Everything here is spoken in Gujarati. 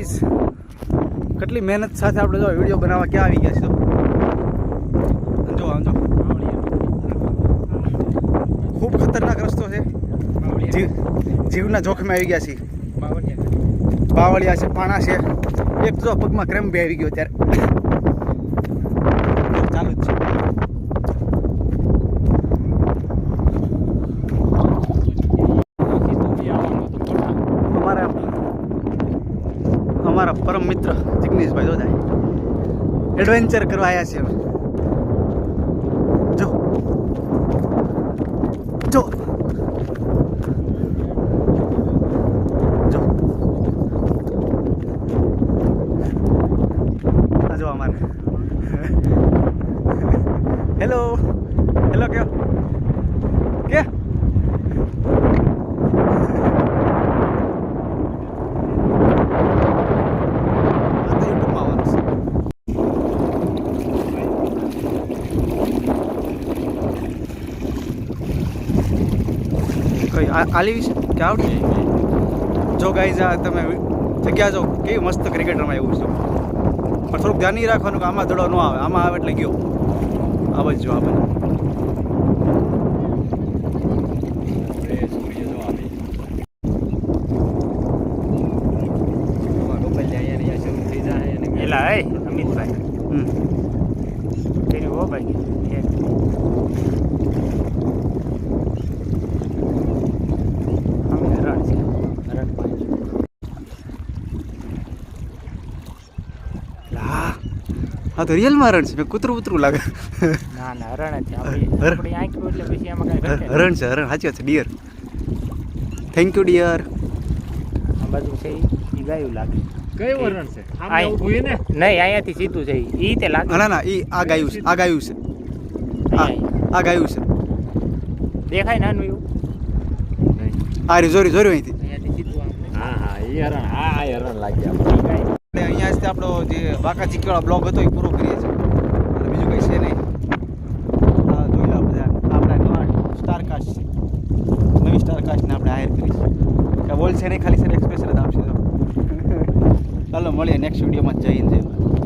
ગાઈઝ કેટલી મહેનત સાથે આપણે જો વિડીયો બનાવવા ક્યાં આવી ગયા છે જો આમ જો ખૂબ ખતરનાક રસ્તો છે જીવના જોખમે આવી ગયા છીએ બાવળિયા છે પાણા છે એક તો પગમાં ક્રેમ્પ બી આવી ગયો ત્યારે ચાલુ જ છે અમારા પરમ મિત્ર જિગ્નેશભાઈ જો જાય એડવેન્ચર કરવા આવ્યા છે અમે જો જો જો આ જો અમારે હેલો હેલો કયો કે આલી વિશે કે આવડી જો ગાઈઝ આ તમે જગ્યા જો કેવી મસ્ત ક્રિકેટ રમાય એવું છે પણ થોડુંક ધ્યાન નહીં રાખવાનું કે આમાં દડો ન આવે આમાં આવે એટલે ગયો આવે જ જો આ બધું એલા એ અમિતભાઈ તેની હો ભાઈ હા તો રિયલમાં હરણ છે મેં કૂતરું ઉતરું લાગે ના ના હરણ છે આપણી આંખ એટલે પછી આમાં કાંઈ હરણ છે હરણ સાચી વાત છે ડિયર થેન્ક યુ ડિયર આ બાજુ છે એ ગાયું લાગે કયું હરણ છે આ ઊભું ને નહીં અહીંયાથી સીધું છે ઈ તે લાગે ના ના એ આ ગાયું છે આ ગાયું છે આ ગાયું છે દેખાય નાનું એવું આ રી જોરી જોરી અહીંથી અહીંયાથી સીધું હા હા એ હરણ હા હરણ લાગ્યા આપણે અહીંયા આપણો જે વાંકા ચીકીવાળો બ્લોગ હતો એ પૂરો કરીએ છીએ અને બીજું કંઈ છે નહીં આ જોઈ લો બધા આપણા નવા સ્ટારકાસ્ટ છે નવી સ્ટારકાસ્ટને આપણે હાયર કરીશું કે બોલ છે નહીં ખાલી સર એક્સપ્રેશન જ આપશે ચાલો મળીએ નેક્સ્ટ વિડીયોમાં જઈને જઈએ